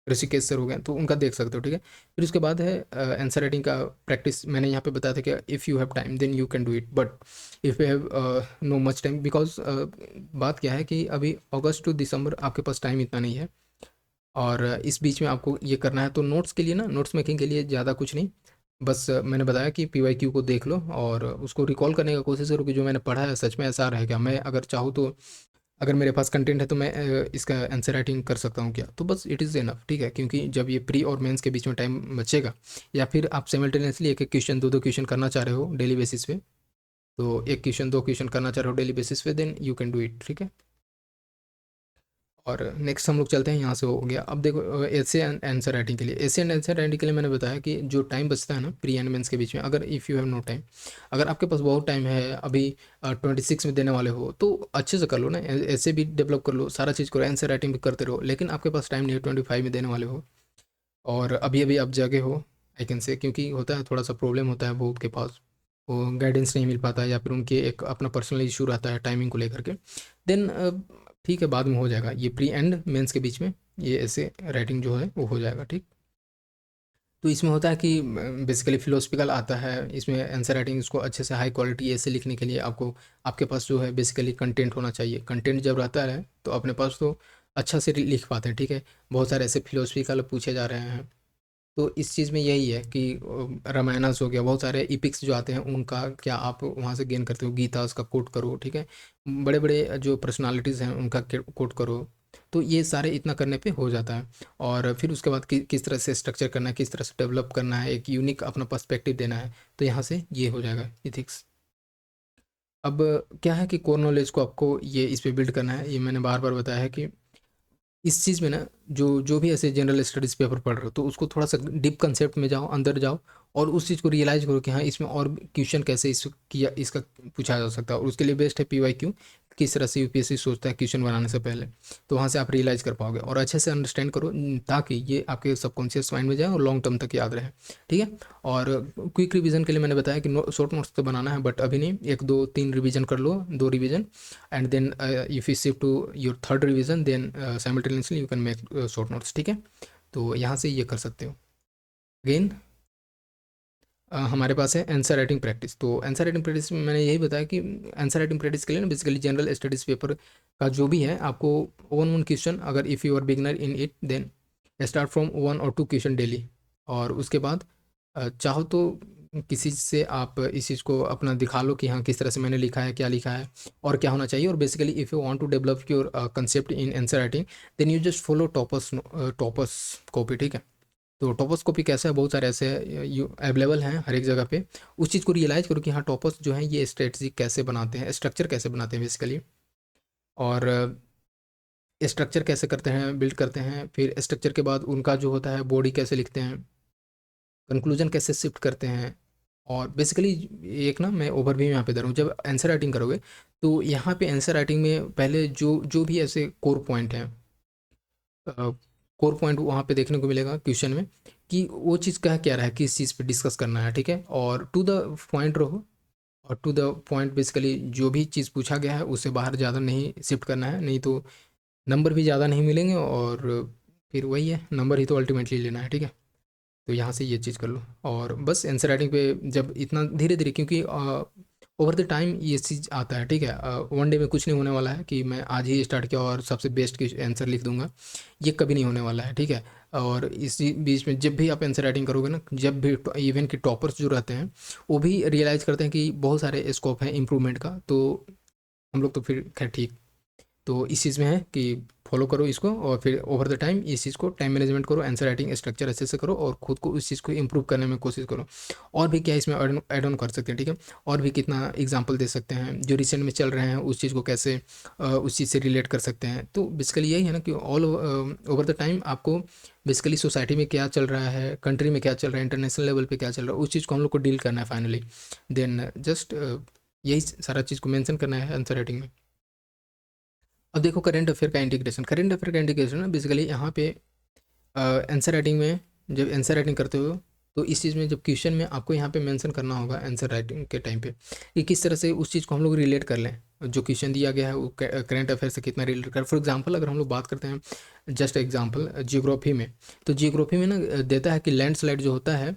ऋषिकेश सर हो गए तो उनका देख सकते हो, ठीक है। फिर उसके बाद है आंसर राइटिंग का प्रैक्टिस। मैंने यहाँ पे बताया था कि if you have time then you can do it, but if you have no much time, because बात क्या है कि अभी अगस्त टू दिसंबर आपके पास टाइम इतना नहीं है, और इस बीच में आपको ये करना है। तो नोट्स के लिए ना, नोट्स मेकिंग के लिए ज़्यादा कुछ नहीं, बस मैंने बताया कि पीवाईक्यू को देख लो और उसको रिकॉल करने का कोशिश करो कि जो मैंने पढ़ा है सच में ऐसा रहेगा। मैं अगर चाहूँ तो, अगर मेरे पास कंटेंट है तो मैं इसका आंसर राइटिंग कर सकता हूँ क्या, तो बस इट इज़ इनफ, ठीक है। क्योंकि जब ये प्री और मेंस के बीच में टाइम बचेगा, या फिर आप साइमल्टेनियसली एक एक क्वेश्चन, दो दो क्वेश्चन करना चाह रहे हो डेली बेसिस पे, तो एक क्वेश्चन दो क्वेश्चन करना चाह रहे हो डेली बेसिस पे, then you can do it, ठीक है। और नेक्स्ट हम लोग चलते हैं, यहाँ से हो गया। अब देखो ऐसे आंसर राइटिंग के लिए, ऐसे एंड आंसर राइटिंग के लिए मैंने बताया कि जो टाइम बचता है ना प्री एंड मेंस के बीच में, अगर if you have no time, अगर आपके पास बहुत टाइम है, अभी 26 में देने वाले हो तो अच्छे से कर लो ना, ऐसे भी डेवलप कर लो, सारा चीज़ करो, आंसर राइटिंग भी करते रहो। लेकिन आपके पास टाइम नहीं है, 25 में देने वाले हो और अभी अभी आप जगह हो, आई कैन से, क्योंकि होता है थोड़ा सा प्रॉब्लम होता है बहुत के पास, वो गाइडेंस नहीं मिल पाता है, या फिर उनके एक अपना पर्सनल इशू रहता है टाइमिंग को लेकर के, देन ठीक है बाद में हो जाएगा। ये प्री एंड मेंस के बीच में ये ऐसे राइटिंग जो है वो हो जाएगा, ठीक। तो इसमें होता है कि बेसिकली फिलोसफिकल आता है इसमें आंसर राइटिंग, इसको अच्छे से हाई क्वालिटी ऐसे लिखने के लिए आपको, आपके पास जो है बेसिकली कंटेंट होना चाहिए। कंटेंट जब रहता है तो अपने पास तो अच्छा से लिख पाते हैं, ठीक है। बहुत सारे ऐसे फिलोसफिकल पूछे जा रहे हैं, तो इस चीज़ में यही है कि रामायणस हो गया, बहुत सारे इपिक्स जो आते हैं उनका क्या आप वहाँ से गेन करते हो, गीता उसका कोट करो, ठीक है। बड़े बड़े जो पर्सनालिटीज़ हैं उनका कोट करो, तो ये सारे इतना करने पे हो जाता है। और फिर उसके बाद किस तरह से स्ट्रक्चर करना है, किस तरह से डेवलप करना है, एक यूनिक अपना पर्सपेक्टिव देना है, तो यहाँ से ये हो जाएगा इथिक्स। अब क्या है कि कोर नॉलेज को आपको ये इस पे बिल्ड करना है। ये मैंने बार बार बताया है कि इस चीज़ में ना जो जो भी ऐसे जनरल स्टडीज़ पेपर पढ़ रहे हो तो उसको थोड़ा सा डीप कंसेप्ट में जाओ, अंदर जाओ और उस चीज़ को रियलाइज़ करो कि हाँ इसमें और क्वेश्चन कैसे इस किया इसका पूछा जा सकता है। और उसके लिए बेस्ट है PYQ, किस तरह से यूपीएससी सोचता है क्वेश्चन बनाने से पहले। तो वहाँ से आप रियलाइज़ कर पाओगे और अच्छे से अंडरस्टैंड करो, ताकि ये आपके सबकॉन्शियस माइंड में जाए और लॉन्ग टर्म तक याद रहे। ठीक है। और क्विक रिवीजन के लिए मैंने बताया कि शॉर्ट नोट्स तो बनाना है, बट अभी नहीं, 1 2 3 रिवीजन कर लो, 2 revision, and then if you shift to your third revision then simultaneously you can make short notes. ठीक है। तो यहाँ से ये कर सकते हो। अगेन हमारे पास है आंसर राइटिंग प्रैक्टिस। तो आंसर राइटिंग प्रैक्टिस में मैंने यही बताया कि आंसर राइटिंग प्रैक्टिस के लिए ना बेसिकली जनरल स्टडीज़ पेपर का जो भी है आपको वन क्वेश्चन, अगर if you are beginner in it then start from 1 और 2 क्वेश्चन डेली। और उसके बाद चाहो तो किसी से आप इस चीज़ को अपना दिखा लो कि हाँ किस तरह से मैंने लिखा है, क्या लिखा है और क्या होना चाहिए। और basically if you want to develop your concept in answer writing then you just follow toppers copy. ठीक है। तो टॉपर्स कॉपी कैसा है, बहुत सारे ऐसे अवेलेबल हैं हर एक जगह पे। उस चीज़ को रियलाइज़ करो कि हाँ टॉपर्स जो हैं ये स्ट्रेटजी कैसे बनाते हैं, स्ट्रक्चर कैसे बनाते हैं बेसिकली, और स्ट्रक्चर कैसे करते हैं, बिल्ड करते हैं। फिर स्ट्रक्चर के बाद उनका जो होता है बॉडी कैसे लिखते हैं, कंक्लूजन कैसे शिफ्ट करते हैं। और बेसिकली एक ना मैं ओवरव्यू यहाँ पे दे रहा हूँ। जब आंसर राइटिंग करोगे तो यहाँ पे आंसर राइटिंग में पहले जो जो भी ऐसे कोर पॉइंट हैं, कोर पॉइंट वहाँ पे देखने को मिलेगा क्वेश्चन में कि वो चीज़ कह क्या रहा है, किस चीज़ पे डिस्कस करना है। ठीक है। और टू द पॉइंट रहो, और टू द पॉइंट बेसिकली जो भी चीज़ पूछा गया है उससे बाहर ज़्यादा नहीं शिफ्ट करना है, नहीं तो नंबर भी ज़्यादा नहीं मिलेंगे और फिर वही है, नंबर ही तो अल्टीमेटली लेना है। ठीक है। तो यहाँ से ये चीज़ कर लो और बस आंसर राइटिंग पे जब इतना धीरे धीरे, क्योंकि ओवर द टाइम ये चीज़ आता है। ठीक है। वन डे में कुछ नहीं होने वाला है कि मैं आज ही स्टार्ट किया और सबसे बेस्ट की आंसर लिख दूंगा, ये कभी नहीं होने वाला है। ठीक है। और इसी बीच में जब भी आप आंसर राइटिंग करोगे ना, जब भी इवन के टॉपर्स जो रहते हैं वो भी रियलाइज़ करते हैं कि बहुत सारे स्कोप हैं इम्प्रूवमेंट का, तो हम लोग तो फिर खैर ठीक। तो इस चीज़ में है कि फॉलो करो इसको और फिर ओवर द टाइम इस चीज़ को टाइम मैनेजमेंट करो, आंसर राइटिंग स्ट्रक्चर अच्छे से करो और खुद को उस चीज़ को इम्प्रूव करने में कोशिश करो। और भी क्या इसमें ऐड ऑन कर सकते हैं। ठीक है। और भी कितना एग्जांपल दे सकते हैं जो रिसेंट में चल रहे हैं, उस चीज़ को कैसे उस चीज़ से रिलेट कर सकते हैं। तो बेसिकली यही है ना कि ऑल ओवर द टाइम आपको बेसिकली सोसाइटी में क्या चल रहा है, कंट्री में क्या चल रहा है, इंटरनेशनल लेवल पे क्या चल रहा है, उस चीज़ को हम लोग को डील करना है फाइनली। देन जस्ट यही सारा चीज़ को मेंशन करना है आंसर राइटिंग में। अब देखो करंट अफेयर का इंटीग्रेशन, करंट अफेयर का इंटीग्रेशन ना बेसिकली यहाँ पे आंसर राइटिंग में जब आंसर राइटिंग करते हो तो इस चीज़ में जब क्वेश्चन में आपको यहाँ पे मेंशन करना होगा आंसर राइटिंग के टाइम पे कि किस तरह से उस चीज़ को हम लोग रिलेट कर लें, जो क्वेश्चन दिया गया है वो करंट अफेयर से कितना रिलेट कर। फॉर एग्जांपल अगर हम लोग बात करते हैं जस्ट एग्जांपल जियोग्राफी में, तो जियोग्राफी में ना देता है कि लैंडस्लाइड जो होता है,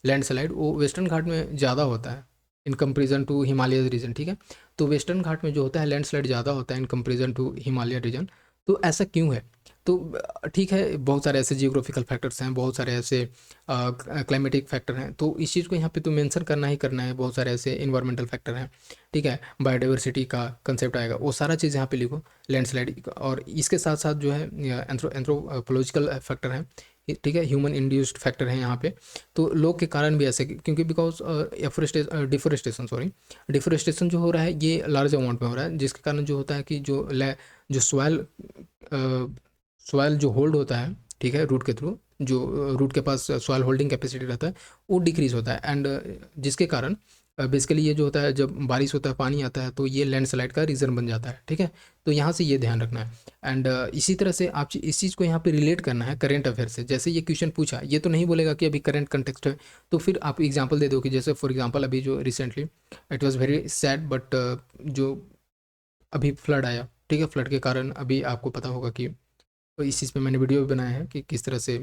लैंडस्लाइड वो वेस्टर्न घाट में ज़्यादा होता है in comparison to Himalaya region. ठीक है। तो वेस्टर्न घाट में जो होता है लैंडस्लाइड ज़्यादा होता है in comparison to Himalaya region. तो ऐसा क्यों है? तो ठीक है, बहुत सारे ऐसे जियोग्राफिकल फैक्टर्स हैं, बहुत सारे ऐसे क्लाइमेटिक फैक्टर हैं, तो इस चीज़ को यहाँ पे तो मेंशन करना ही करना है। बहुत सारे ऐसे इन्वायरमेंटल फैक्टर हैं। ठीक है। बायोडाइवर्सिटी का कंसेप्ट आएगा, वो सारा चीज़ यहाँ पे लिखो लैंडस्लाइड। और इसके साथ साथ जो है एंथ्रोपोलॉजिकल फैक्टर हैं। ठीक है। ह्यूमन इंड्यूस्ड फैक्टर हैं यहाँ पे। तो लोग के कारण भी ऐसे, क्योंकि बिकॉज डिफोरेस्टेशन डिफोरेस्टेशन जो हो रहा है ये लार्ज अमाउंट में हो रहा है, जिसके कारण जो होता है कि जो सॉइल जो होल्ड होता है, ठीक है, रूट के थ्रू, जो रूट के पास सॉइल होल्डिंग कैपेसिटी रहता है वो डिक्रीज होता है। एंड जिसके कारण बेसिकली ये जो होता है जब बारिश होता है पानी आता है तो ये लैंडस्लाइड का रीज़न बन जाता है। ठीक है। तो यहाँ से ये ध्यान रखना है। एंड इसी तरह से आप इस चीज़ को यहाँ पे रिलेट करना है करेंट अफेयर से। जैसे ये क्वेश्चन पूछा, ये तो नहीं बोलेगा कि अभी करंट कंटेक्स्ट है, तो फिर आप एग्जांपल दे दो कि जैसे फॉर एग्जांपल अभी जो recently it was very sad, but जो अभी फ्लड आया, ठीक है, फ्लड के कारण अभी आपको पता होगा कि, तो इस चीज़ पे मैंने वीडियो भी बनाया है कि किस तरह से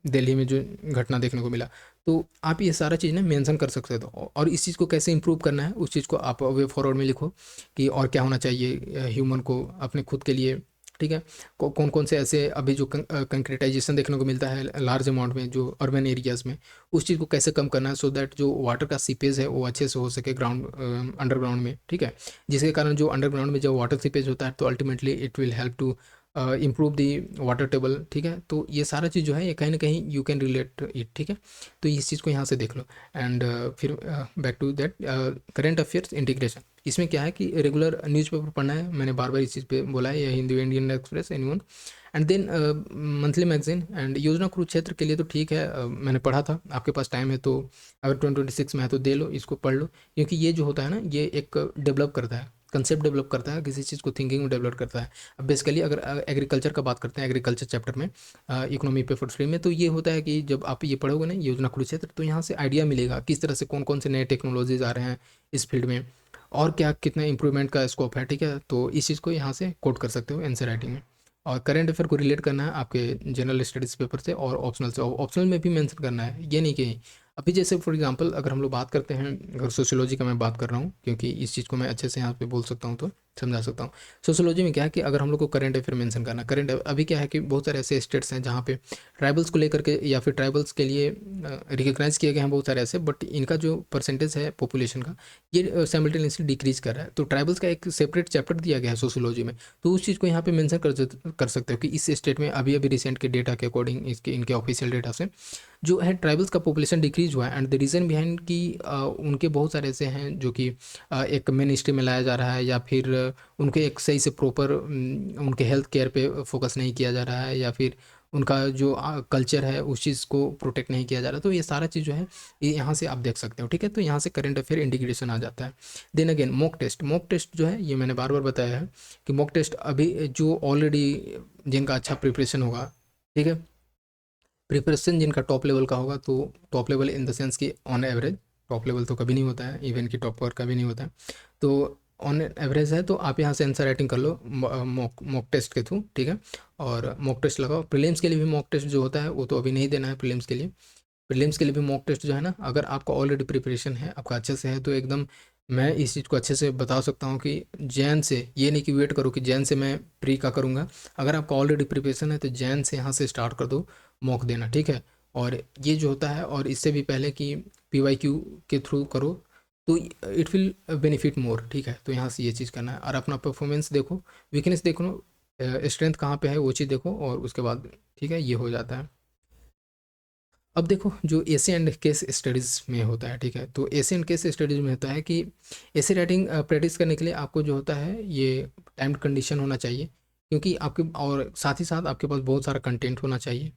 दिल्ली में जो घटना देखने को मिला। तो आप ये सारा चीज़ ना मेंशन कर सकते हो और इस चीज़ को कैसे इंप्रूव करना है उस चीज़ को आप वे फॉरवर्ड में लिखो कि और क्या होना चाहिए ह्यूमन को अपने खुद के लिए। ठीक है। कौन कौन से ऐसे अभी जो कंक्रीटाइजेशन देखने को मिलता है लार्ज अमाउंट में जो अर्बन एरियाज़ में, उस चीज़ को कैसे कम करना है सो दैट जो वाटर का सीपेज है वो अच्छे से हो सके ग्राउंड अंडरग्राउंड में। ठीक है। जिसके कारण जो अंडरग्राउंड में जब वाटर सीपेज होता है तो ultimately it will help to improve the water table, ठीक है। तो ये सारा चीज़ जो है ये कहीं ना कहीं यू कैन रिलेट इट, ठीक है। तो इस चीज़ को यहाँ से देख लो। एंड फिर back to that current affairs integration. इसमें क्या है कि रेगुलर न्यूज़पेपर पढ़ना है, मैंने बार बार इस चीज़ पे बोला है, या Hindu, Indian Express, anyone. And then monthly magazine. And Yojana Kurukshetra के लिए तो ठीक है, मैंने पढ़ा था, आपके पास टाइम है तो अगर 2026 में है तो दे लो, इसको पढ़ लो। क्योंकि ये जो होता है ना, ये एक डेवलप करता है, कंसेप्ट डेवलप करता है, किसी चीज़ को थिंकिंग में डेवलप करता है। अब बेसिकली अगर एग्रीकल्चर का बात करते हैं, एग्रीकल्चर चैप्टर में इकोनॉमी पेपर 3 में, तो ये होता है कि जब आप ये पढ़ोगे ना योजना कुरुक्षेत्र, तो यहाँ से आइडिया मिलेगा किस तरह से कौन कौन से नए टेक्नोलॉजीज आ रहे हैं इस फील्ड में, और क्या कितना इंप्रूवमेंट का स्कोप है, ठीक है। तो इस चीज़ को यहाँ से कोट कर सकते हो एनसीईआरटी राइटिंग में। और करंट अफेयर को रिलेट करना है आपके जनरल स्टडीज़ पेपर से और ऑप्शनल से, और ऑप्शनल में भी मेंशन करना है, ये नहीं कि अभी जैसे फॉर एग्जांपल अगर हम लोग बात करते हैं, अगर सोशियोलॉजी का मैं बात कर रहा हूँ, क्योंकि इस चीज़ को मैं अच्छे से यहाँ पे बोल सकता हूँ तो समझा सकता हूँ। सोशियोलॉजी में क्या है कि अगर हम लोग को करंट अफेयर मेंशन करना, करंट अभी क्या है कि बहुत सारे ऐसे स्टेट्स हैं जहाँ पे ट्राइबल्स को लेकर के या फिर ट्राइबल्स के लिए रिकग्नाइज किए गए हैं बहुत सारे ऐसे, बट इनका जो परसेंटेज है पॉपुलेशन का, ये साइमल्टेनियसली डिक्रीज कर रहा है। तो ट्राइबल्स का एक सेपरेट चैप्टर दिया गया है सोशियोलॉजी में, तो उस चीज़ को यहाँ पे मेंशन कर सकते हो कि इस स्टेट में अभी अभी रिसेंट के डेटा के अकॉर्डिंग, इसके इनके ऑफिशियल डेटा से जो है ट्राइबल्स का पॉपुलेशन डिक्रीज हुआ है। एंड द रीज़न बिहाइंड कि उनके बहुत सारे ऐसे हैं जो कि एक मेन स्ट्रीम में लाया जा रहा है, या फिर उनके एक सही से प्रॉपर उनके हेल्थ केयर पे फोकस नहीं किया जा रहा है, या फिर उनका जो कल्चर है उस चीज़ को प्रोटेक्ट नहीं किया जा रहा। तो ये सारा चीज़ जो है ये यहाँ से आप देख सकते हो, ठीक है। तो यहाँ से करंट अफेयर इंटीग्रेशन आ जाता है। Then again mock test, mock test जो है ये मैंने बार बार बताया है कि मॉक टेस्ट अभी जो ऑलरेडी जिनका अच्छा प्रिपरेशन होगा, ठीक है, प्रिपरेशन जिनका टॉप लेवल का होगा, तो top level in the sense कि ऑन एवरेज, टॉप लेवल तो कभी नहीं होता है, इवन कि टॉप पर कभी नहीं होता है, तो ऑन एवरेज है, तो आप यहाँ से आंसर राइटिंग कर लो मॉक टेस्ट के थ्रू, ठीक है। और मॉक टेस्ट लगाओ। प्रीलिम्स के लिए भी मॉक टेस्ट जो होता है वो तो अभी नहीं देना है प्रीलिम्स के लिए। प्रीलिम्स के लिए भी मॉक टेस्ट जो है ना, अगर आपका ऑलरेडी प्रिपरेशन है, आपका अच्छे से है, तो एकदम मैं इस चीज़ को अच्छे से बता सकता हूँ कि जैन से, ये नहीं कि वेट करो कि जैन से मैं प्री का करूँगा, अगर आपका ऑलरेडी प्रिपरेशन है तो जैन से यहाँ से स्टार्ट कर दो मॉक देना, ठीक है। और ये जो होता है, और इससे भी पहले कि PYQ के थ्रू करो, तो इट विल बेनिफिट मोर, ठीक है। तो यहाँ से ये चीज़ करना है, और अपना परफॉर्मेंस देखो, वीकनेस देखो, स्ट्रेंथ कहाँ पे है वो चीज़ देखो, और उसके बाद ठीक है ये हो जाता है। अब देखो जो एसे एंड केस स्टडीज़ में होता है, ठीक है, तो एसे एंड केस स्टडीज़ में होता है कि एसे राइटिंग प्रैक्टिस करने के लिए आपको जो होता है ये टाइम कंडीशन होना चाहिए, क्योंकि आपके, और साथ ही साथ आपके पास बहुत सारा कंटेंट होना चाहिए,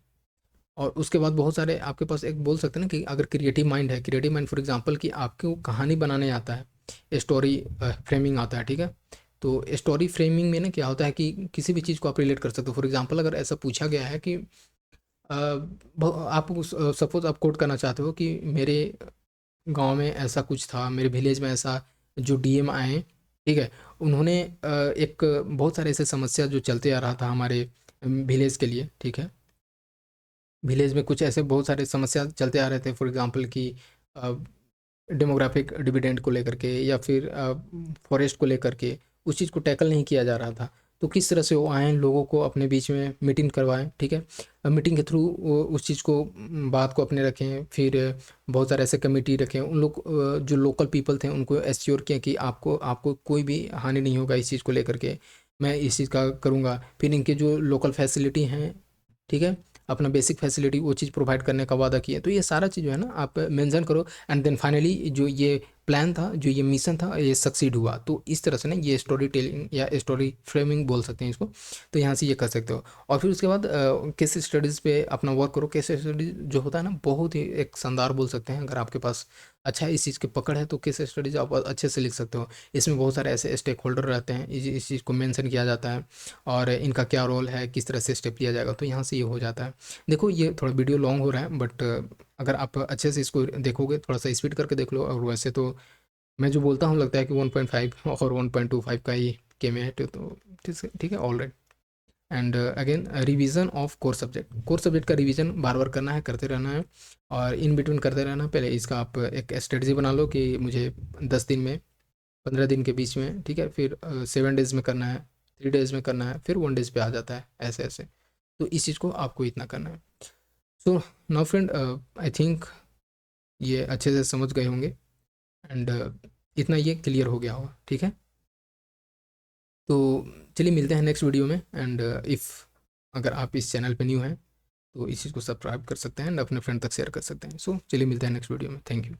और उसके बाद बहुत सारे आपके पास एक बोल सकते हैं ना कि अगर क्रिएटिव माइंड है, क्रिएटिव माइंड फॉर एग्जांपल कि आपको कहानी बनाने आता है, स्टोरी फ्रेमिंग आता है, ठीक है। तो स्टोरी फ्रेमिंग में ना क्या होता है कि किसी भी चीज़ को आप रिलेट कर सकते हो। फॉर एग्जांपल अगर ऐसा पूछा गया है कि आप सपोज आप कोट करना चाहते हो कि मेरे गांव में ऐसा कुछ था, मेरे विलेज में ऐसा, जो DM आए, ठीक है, उन्होंने एक बहुत सारे ऐसे समस्या जो चलते आ रहा था हमारे विलेज के लिए, ठीक है, विलेज में कुछ ऐसे बहुत सारे समस्या चलते आ रहे थे, फॉर एग्जांपल कि डेमोग्राफिक डिविडेंड को लेकर के, या फिर फॉरेस्ट को लेकर के, उस चीज़ को टैकल नहीं किया जा रहा था। तो किस तरह से वो आएँ, लोगों को अपने बीच में मीटिंग करवाएं, ठीक है, मीटिंग के थ्रू वो उस चीज़ को, बात को अपने रखें, फिर बहुत सारे ऐसे कमेटी रखें, उन लोग जो लोकल पीपल थे उनको एश्योर किया कि आपको आपको कोई भी हानि नहीं होगा इस चीज़ को लेकर के, मैं इस चीज़ का करूँगा। फिर इनके जो लोकल फैसिलिटी हैं, ठीक है, अपना बेसिक फैसिलिटी वो चीज़ प्रोवाइड करने का वादा किया। तो ये सारा चीज़ जो है ना आप मेंशन करो, एंड देन फाइनली जो ये प्लान था, जो ये मिशन था, ये सक्सीड हुआ। तो इस तरह से ना ये स्टोरी टेलिंग या स्टोरी फ्रेमिंग बोल सकते हैं इसको, तो यहाँ से ये कर सकते हो। और फिर उसके बाद केस स्टडीज़ पे अपना वर्क करो। केस स्टडीज जो होता है ना बहुत ही एक शानदार बोल सकते हैं, अगर आपके पास अच्छा इस चीज़ की पकड़ है तो केस स्टडीज आप अच्छे से लिख सकते हो। इसमें बहुत सारे ऐसे स्टेक होल्डर रहते हैं, इस चीज़ को मेंशन किया जाता है, और इनका क्या रोल है, किस तरह से स्टेप लिया जाएगा, तो यहाँ से ये हो जाता है। देखो ये थोड़ा वीडियो लॉन्ग हो रहा है, बट अगर आप अच्छे से इसको देखोगे, थोड़ा सा स्पीड करके देख लो, और वैसे तो मैं जो बोलता हूँ लगता है कि 1.5 और 1.25 का ही के में है, तो ठीक है, all right. And again revision of core subject का रिवीजन बार बार करना है, करते रहना है, और इन बिटवीन करते रहना है। पहले इसका आप एक स्ट्रेटजी बना लो कि मुझे 10 दिन में, 15 दिन के बीच में, ठीक है, फिर 7 डेज़ में करना है, 3 डेज़ में करना है, फिर 1 डेज़ पे आ जाता है, ऐसे ऐसे। तो इस चीज़ को आपको इतना करना है। So now friend, I think ये अच्छे से समझ गए होंगे, एंड इतना ये क्लियर हो गया होगा, ठीक है। तो चलिए मिलते हैं नेक्स्ट वीडियो में। एंड इफ़ अगर आप इस चैनल पे न्यू हैं तो इस चीज़ को सब्सक्राइब कर सकते हैं एंड अपने फ्रेंड तक शेयर कर सकते हैं। सो चलिए मिलते हैं नेक्स्ट वीडियो में। Thank you.